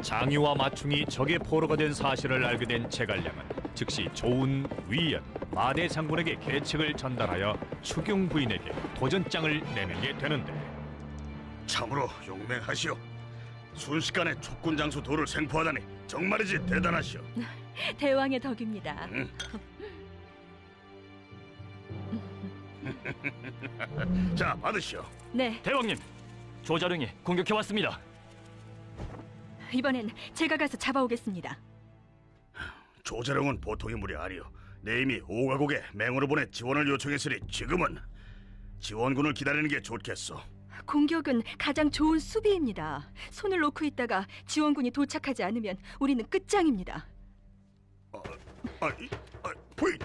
장유와 마충이 적의 포로가 된 사실을 알게 된 제갈량은 즉시 조운, 위연, 마대 장군에게 계책을 전달하여 추경 부인에게 도전장을 내밀게 되는데, 참으로 용맹하시오. 순식간에 촉군 장수 도를 생포하다니 정말이지 대단하시오. 대왕의 덕입니다. 자, 받으시오. 네, 대왕님, 조자룡이 공격해 왔습니다. 이번엔 제가 가서 잡아오겠습니다. 조자룡은 보통 인물이 아니오. 내 이미 오가국에 맹호를 보내 지원을 요청했으니 지금은 지원군을 기다리는 게 좋겠소. 공격은 가장 좋은 수비입니다. 손을 놓고 있다가 지원군이 도착하지 않으면 우리는 끝장입니다. 부인!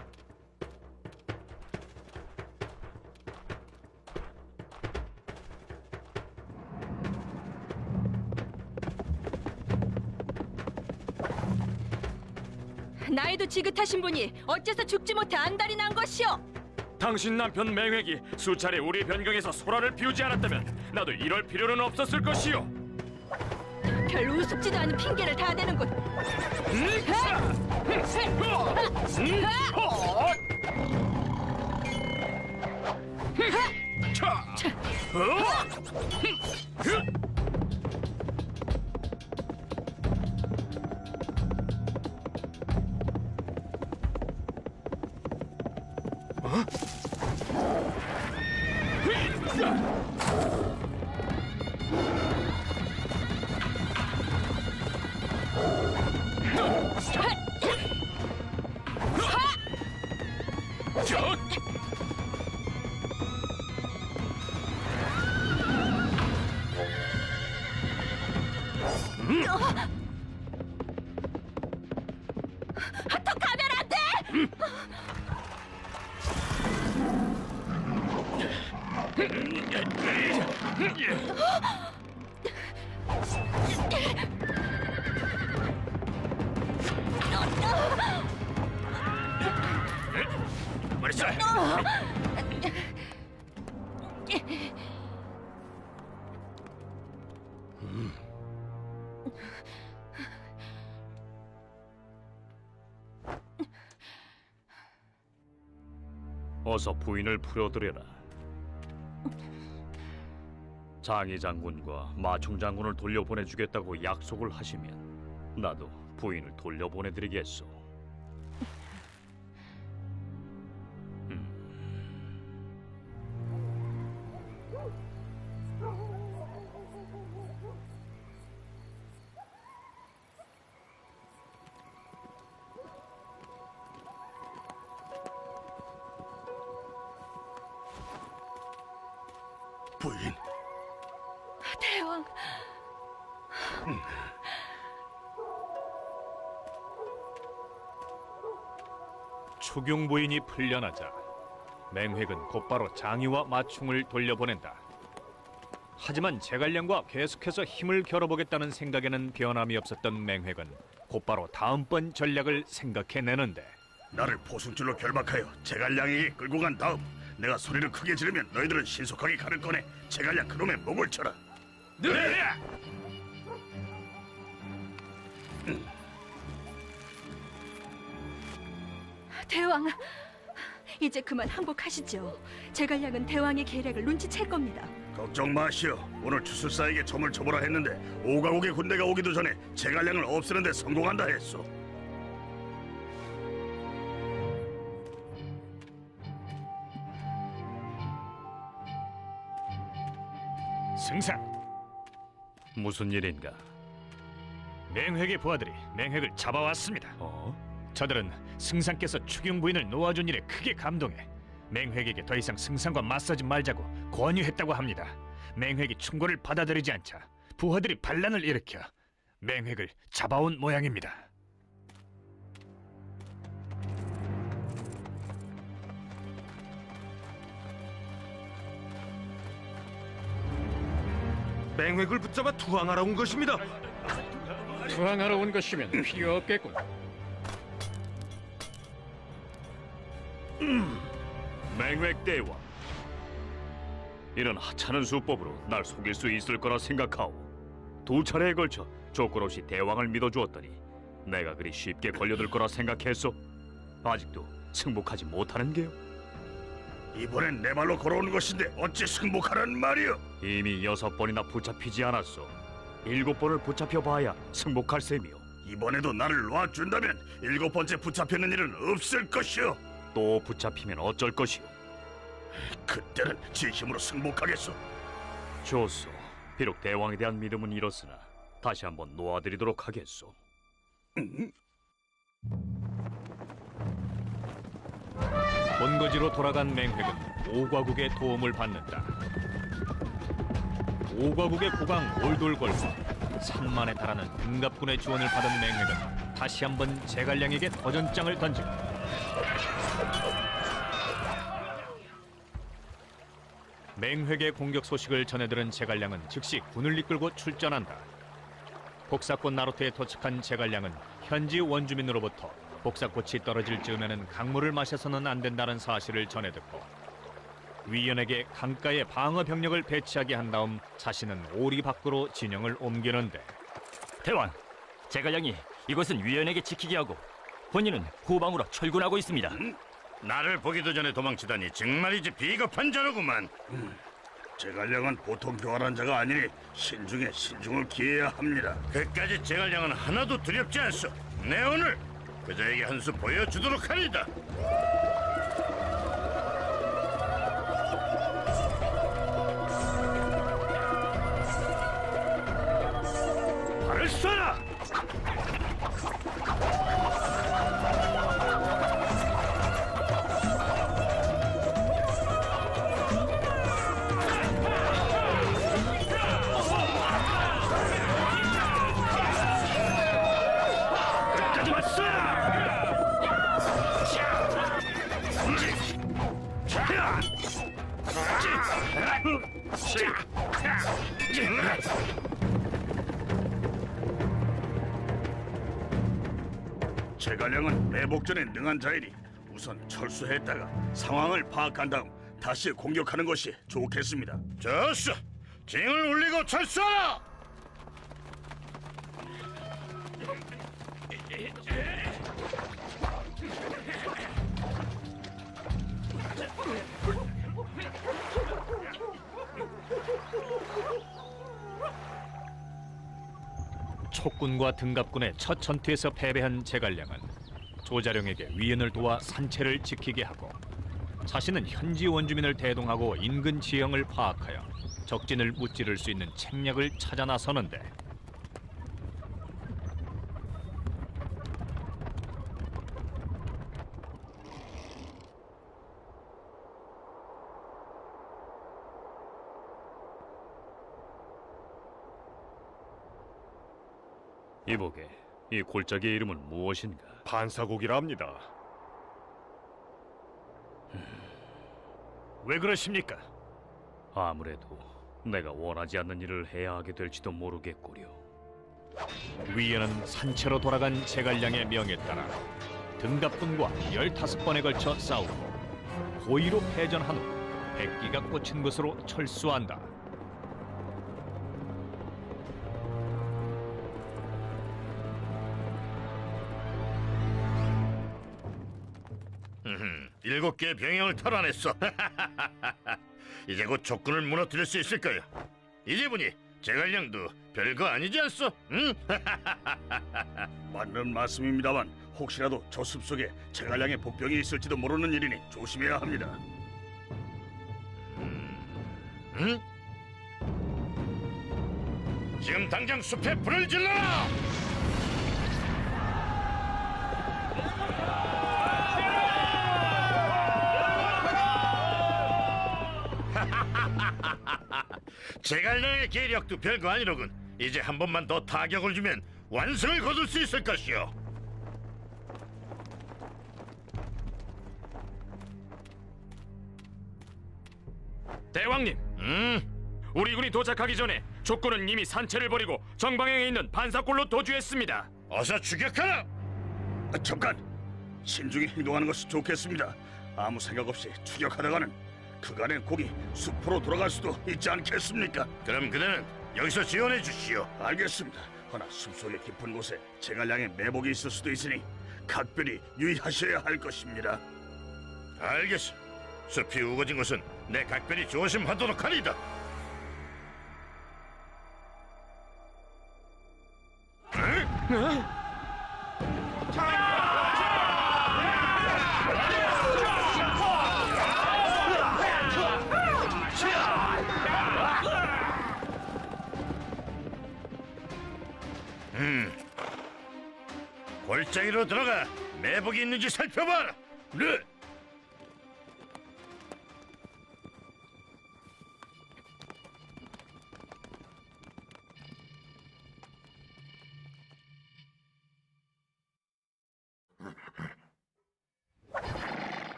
나이도 지긋하신 분이 어째서 죽지 못해 안달이 난 것이오? 당신 남편 맹획이 수차례 우리 변경에서 소란을 피우지 않았다면 나도 이럴 필요는 없었을 것이오. 별 우습지도 않은 핑계를 다 대는군. 더 가면 안 돼! 말이죠. 어서 부인을 풀어드려라. 장희 장군과 마충 장군을 돌려보내주겠다고 약속을 하시면 나도 부인을 돌려보내드리겠소. 부인, 대왕, 추경 부인이 풀려나자 맹획은 곧바로 장유와 마충을 돌려보낸다. 하지만 제갈량과 계속해서 힘을 겨뤄보겠다는 생각에는 변함이 없었던 맹획은 곧바로 다음번 전략을 생각해내는데, 나를 포승줄로 결박하여 제갈량에게 끌고 간 다음 내가 소리를 크게 지르면 너희들은 신속하게 칼을 꺼내 제갈량 그놈의 목을 쳐라. 네! 대왕, 이제 그만 항복하시죠. 제갈량은 대왕의 계략을 눈치챌 겁니다. 걱정 마시오. 오늘 주술사에게 점을 쳐보라 했는데 오가국의 군대가 오기도 전에 제갈량을 없애는 데 성공한다 했소. 승상, 무슨 일인가? 맹획의 부하들이 맹획을 잡아왔습니다. 저들은 승상께서 추경 부인을 놓아준 일에 크게 감동해 맹획에게 더 이상 승상과 맞서지 말자고 권유했다고 합니다. 맹획이 충고를 받아들이지 않자 부하들이 반란을 일으켜 맹획을 잡아온 모양입니다. 맹획을 붙잡아 투항하러 온 것입니다. 투항하러 온 것이면 필요 없겠군. 맹획 대왕, 이런 하찮은 수법으로 날 속일 수 있을 거라 생각하오. 두 차례에 걸쳐 조건 없이 대왕을 믿어주었더니 내가 그리 쉽게 걸려들 거라 생각했소? 아직도 승복하지 못하는 게요? 이번엔 내 발로 걸어오는 것인데 어찌 승복하란 말이오? 이미 6번이나 붙잡히지 않았소. 7번을 붙잡혀봐야 승복할 셈이요. 이번에도 나를 놔준다면 7번째 붙잡히는 일은 없을 것이오. 또 붙잡히면 어쩔 것이오? 그때는 진심으로 승복하겠소. 좋소. 비록 대왕에 대한 믿음은 잃었으나 다시 한번 놓아드리도록 하겠소. 본거지로 돌아간 맹획은 오과국의 도움을 받는다. 오과국의 국왕 올돌걸과 3만에 달하는 등갑군의 지원을 받은 맹획은 다시 한번 제갈량에게 도전장을 던지고 맹획의 공격 소식을 전해들은 제갈량은 즉시 군을 이끌고 출전한다. 복사꽃 나루터에 도착한 제갈량은 현지 원주민으로부터 복사꽃이 떨어질 즈음에는 강물을 마셔서는 안 된다는 사실을 전해 듣고 위연에게 강가에 방어 병력을 배치하게 한 다음 자신은 오리 밖으로 진영을 옮기는데 대왕, 제갈량이 이것은 위원에게 지키게 하고 본인은 후방으로 철군하고 있습니다. 나를 보기도 전에 도망치다니 정말이지 비겁한 자로구만. 제갈량은 보통 교활한 자가 아니니 신중에 신중을 기해야 합니다. 그까지 제갈량은 하나도 두렵지 않소. 내 오늘 그자에게 한 수 보여주도록 하리다. 발을 쏘라! 제갈량은 매복전에 능한 자이니 우선 철수했다가 상황을 파악한 다음 다시 공격하는 것이 좋겠습니다. 좋소! 징을 울리고 철수하라! 촉군과 등갑군의 첫 전투에서 패배한 제갈량은 조자룡에게 위은을 도와 산채를 지키게 하고 자신은 현지 원주민을 대동하고 인근 지형을 파악하여 적진을 무찌를 수 있는 책략을 찾아 나서는데 이보게, 이 골짜기의 이름은 무엇인가? 반사곡이라 합니다. 왜 그러십니까? 아무래도 내가 원하지 않는 일을 해야 하게 될지도 모르겠구려. 위에는 산채로 돌아간 제갈량의 명에 따라 등갑군과 15번에 걸쳐 싸우고 고의로 패전한 후 백기가 꽂힌 곳으로 철수한다. 일곱 개의 병영을 탈환했어. 이제 곧 적군을 무너뜨릴 수 있을 거야. 이제 보니 제갈량도 별거 아니지 않소? 응? 맞는 말씀입니다만 혹시라도 저 숲속에 제갈량의 복병이 있을지도 모르는 일이니 조심해야 합니다. 응? 지금 당장 숲에 불을 질러라! 제갈량의 계력도 별거 아니로군. 이제 한 번만 더 타격을 주면 완승을 거둘 수 있을 것이오. 대왕님, 우리 군이 도착하기 전에 족군은 이미 산채를 버리고 정방향에 있는 반사골로 도주했습니다. 어서 추격하라! 잠깐! 신중히 행동하는 것이 좋겠습니다. 아무 생각 없이 추격하다가는 그간의 곡이 숲으로 돌아갈 수도 있지 않겠습니까? 그럼 그대는 여기서 지원해 주시오. 알겠습니다. 허나 숲속의 깊은 곳에 제갈량의 매복이 있을 수도 있으니 각별히 유의하셔야 할 것입니다. 알겠어. 숲이 우거진 곳은 내 각별히 조심하도록 하리다. 골짜기로 들어가 매복이 있는지 살펴봐라. 네.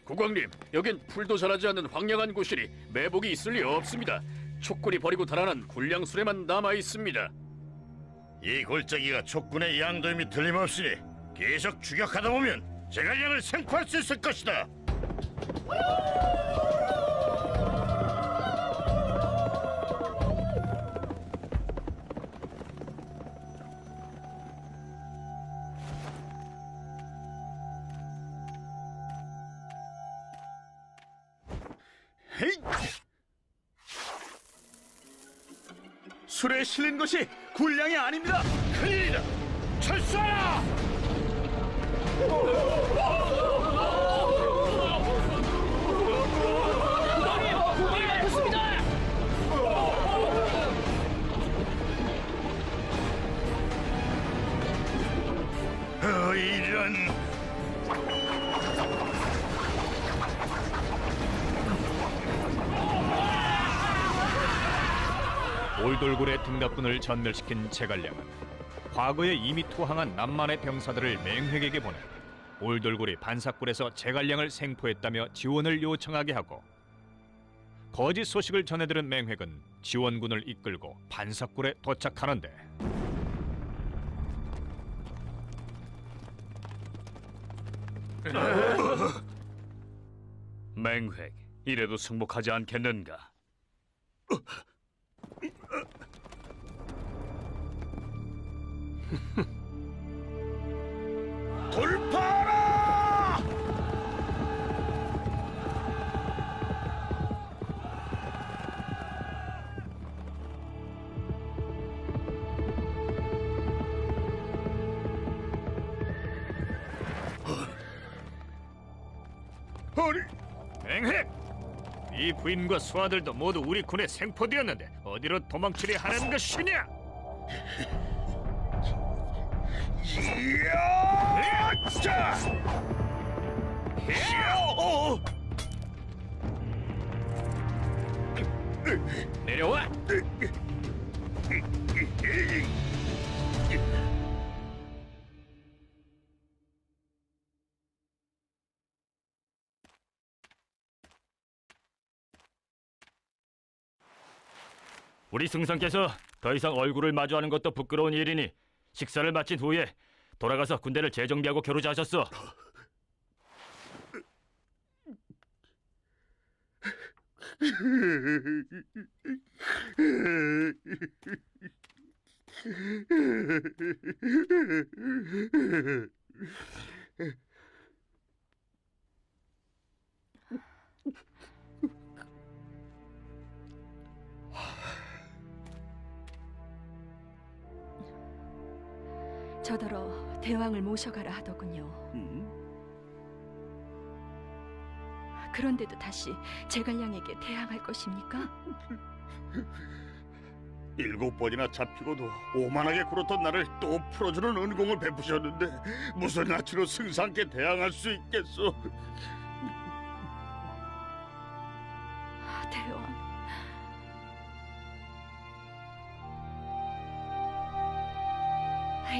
국왕님, 여긴 풀도 자라지 않는 황량한 곳이니 매복이 있을 리 없습니다. 촉군이 버리고 달아난 군량 수레만 남아 있습니다. 이 골짜기가 촉군의 양도임이 틀림없으니 계속 추격하다 보면 제갈량을 생포할 수 있을 것이다. 술에 실린 것이 군량이 아닙니다. 큰일이다. 철수하라. 이런. 올돌굴의 등갑군을 전멸시킨 제갈량은 과거에 이미 투항한 남만의 병사들을 맹획에게 보내 올돌굴이 반삭굴에서 제갈량을 생포했다며 지원을 요청하게 하고, 거짓 소식을 전해들은 맹획은 지원군을 이끌고 반삭굴에 도착하는데, 맹획, 이래도 승복하지 않겠는가? 돌파하라! 맹획! 이 부인과 수하들도 모두 우리 군에 생포되었는데 어디로 도망치려 하는 것이냐? 자! 내려와! 우리 승상께서 더 이상 얼굴을 마주하는 것도 부끄러운 일이니 식사를 마친 후에 돌아가서 군대를 재정비하고 겨루자하셨소. 저더러 대왕을 모셔가라 하더군요. 그런데도 다시 제갈량에게 대항할 것입니까? 7번이나 잡히고도 오만하게 굴었던 나를 또 풀어주는 은공을 베푸셨는데 무슨 낯으로 승상께 대항할 수 있겠소? 대왕,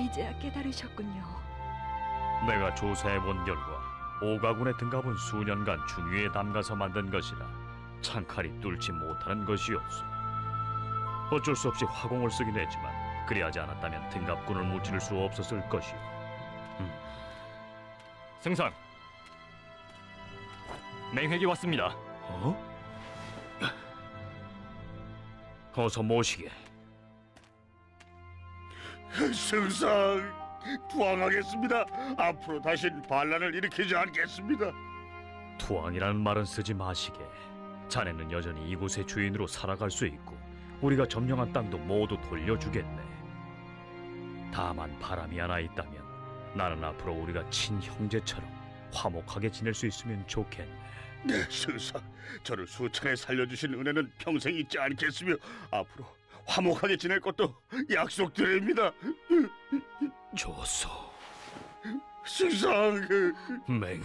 이제야 깨달으셨군요. 내가 조사해본 결과 오가군의 등갑은 수년간 중위에 담가서 만든 것이라 창칼이 뚫지 못하는 것이었소. 어쩔 수 없이 화공을 쓰긴 했지만 그리하지 않았다면 등갑군을 무찌를 수 없었을 것이오. 승상, 맹획이 왔습니다. 어서 모시게. 승상, 투항하겠습니다. 앞으로 다신 반란을 일으키지 않겠습니다. 투항이라는 말은 쓰지 마시게. 자네는 여전히 이곳의 주인으로 살아갈 수 있고 우리가 점령한 땅도 모두 돌려주겠네. 다만 바람이 하나 있다면 나는 앞으로 우리가 친형제처럼 화목하게 지낼 수 있으면 좋겠네. 네, 승상, 저를 수천에 살려주신 은혜는 평생 잊지 않겠으며 앞으로 화목하게 지낼 것도 약속드립니다. 좋소. 승상, 맹획.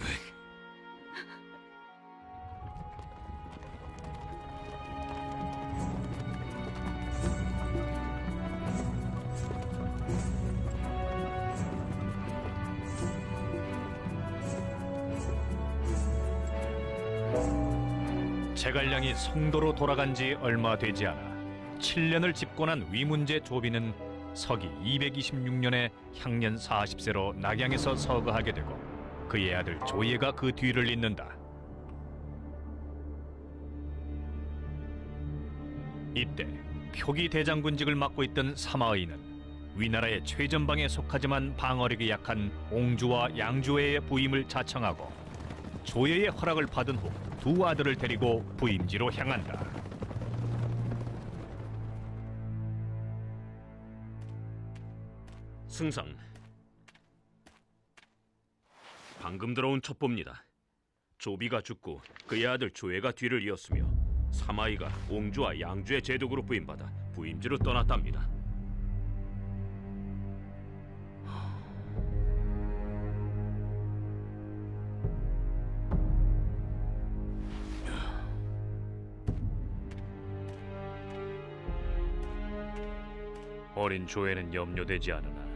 제갈량이 성도로 돌아간 지 얼마 되지 않아 7년을 집권한 위문제 조비는 서기 226년에 향년 40세로 낙양에서 서거하게 되고 그의 아들 조예가 그 뒤를 잇는다. 이때 표기 대장군직을 맡고 있던 사마의는 위나라의 최전방에 속하지만 방어력이 약한 옹주와 양주의 부임을 자청하고 조예의 허락을 받은 후 두 아들을 데리고 부임지로 향한다. 승상, 방금 들어온 첩보입니다. 조비가 죽고 그의 아들 조예가 뒤를 이었으며 사마이가 옹주와 양주의 제독으로 부임받아 부임지로 떠났답니다. 어린 조에는 염려되지 않으나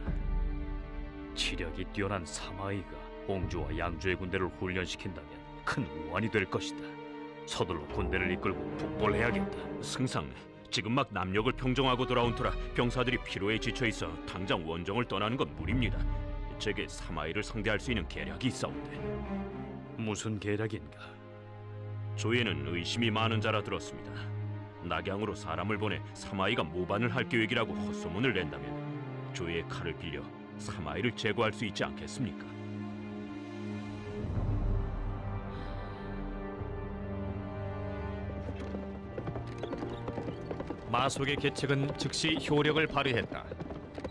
치력이 뛰어난 사마이가 옹주와 양주의 군대를 훈련시킨다면 큰 우환이 될 것이다. 서둘러 군대를 이끌고 북벌해야겠다. 승상, 지금 막 남녘을 평정하고 돌아온 터라 병사들이 피로에 지쳐 있어 당장 원정을 떠나는 건 무리입니다. 제게 사마이를 상대할 수 있는 계략이 있사온데. 무슨 계략인가? 조예는 의심이 많은 자라 들었습니다. 낙양으로 사람을 보내 사마이가 모반을 할 계획이라고 헛소문을 낸다면 조예의 칼을 빌려 사마이를 제거할 수 있지 않겠습니까? 마속의 계책은 즉시 효력을 발휘했다.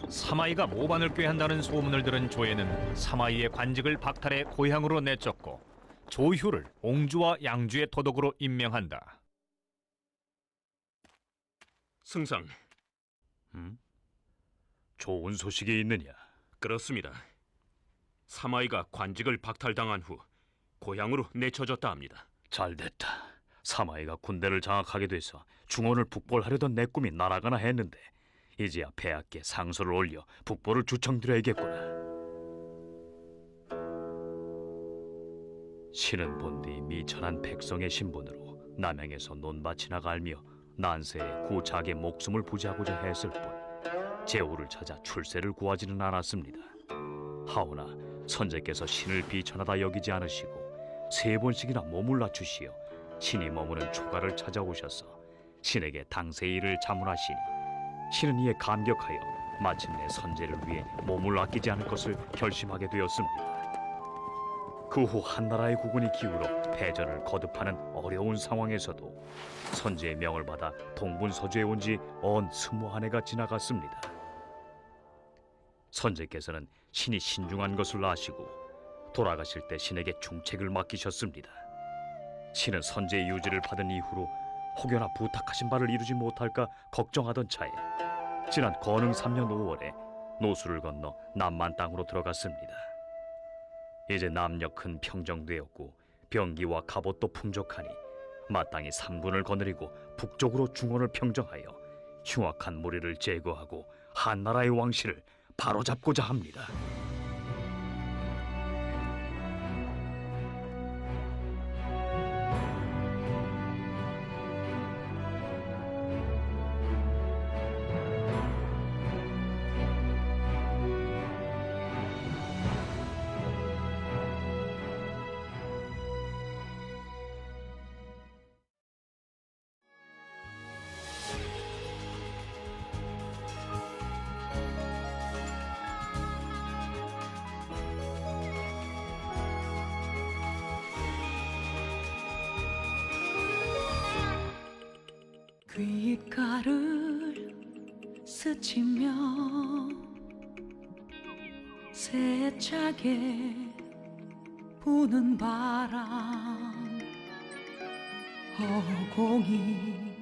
사마이가 모반을 꾀한다는 소문을 들은 조예는 사마이의 관직을 박탈해 고향으로 내쫓고 조휴를 옹주와 양주의 도독으로 임명한다. 승상, 좋은 소식이 있느냐? 그렇습니다. 사마이가 관직을 박탈당한 후 고향으로 내쳐졌다 합니다. 잘됐다. 사마이가 군대를 장악하게 돼서 중원을 북벌하려던 내 꿈이 날아가나 했는데 이제야 폐하께 상소를 올려 북벌을 주청드려야겠구나. 신은 본디 미천한 백성의 신분으로 남양에서 논밭이나 갈며 난세에 구작의 목숨을 부지하고자 했을 뿐 제후를 찾아 출세를 구하지는 않았습니다. 하오나 선제께서 신을 비천하다 여기지 않으시고 3번씩이나 몸을 낮추시어 신이 머무는 초가를 찾아오셔서 신에게 당세의 일을 자문하시니 신은 이에 감격하여 마침내 선제를 위해 몸을 아끼지 않을 것을 결심하게 되었습니다. 그 후 한나라의 국군이 기울어 패전을 거듭하는 어려운 상황에서도 선제의 명을 받아 동분서주에 온 지 언 21해가 지나갔습니다. 선제께서는 신이 신중한 것을 아시고 돌아가실 때 신에게 중책을 맡기셨습니다. 신은 선제의 유지를 받은 이후로 혹여나 부탁하신 바를 이루지 못할까 걱정하던 차에 지난 건흥 3년 5월에 노수를 건너 남만 땅으로 들어갔습니다. 이제 남녘은 평정되었고 병기와 갑옷도 풍족하니 마땅히 삼군을 거느리고 북쪽으로 중원을 평정하여 흉악한 무리를 제거하고 한나라의 왕실을 바로잡고자 합니다. 귓가를 스치며 세차게 부는 바람 허공이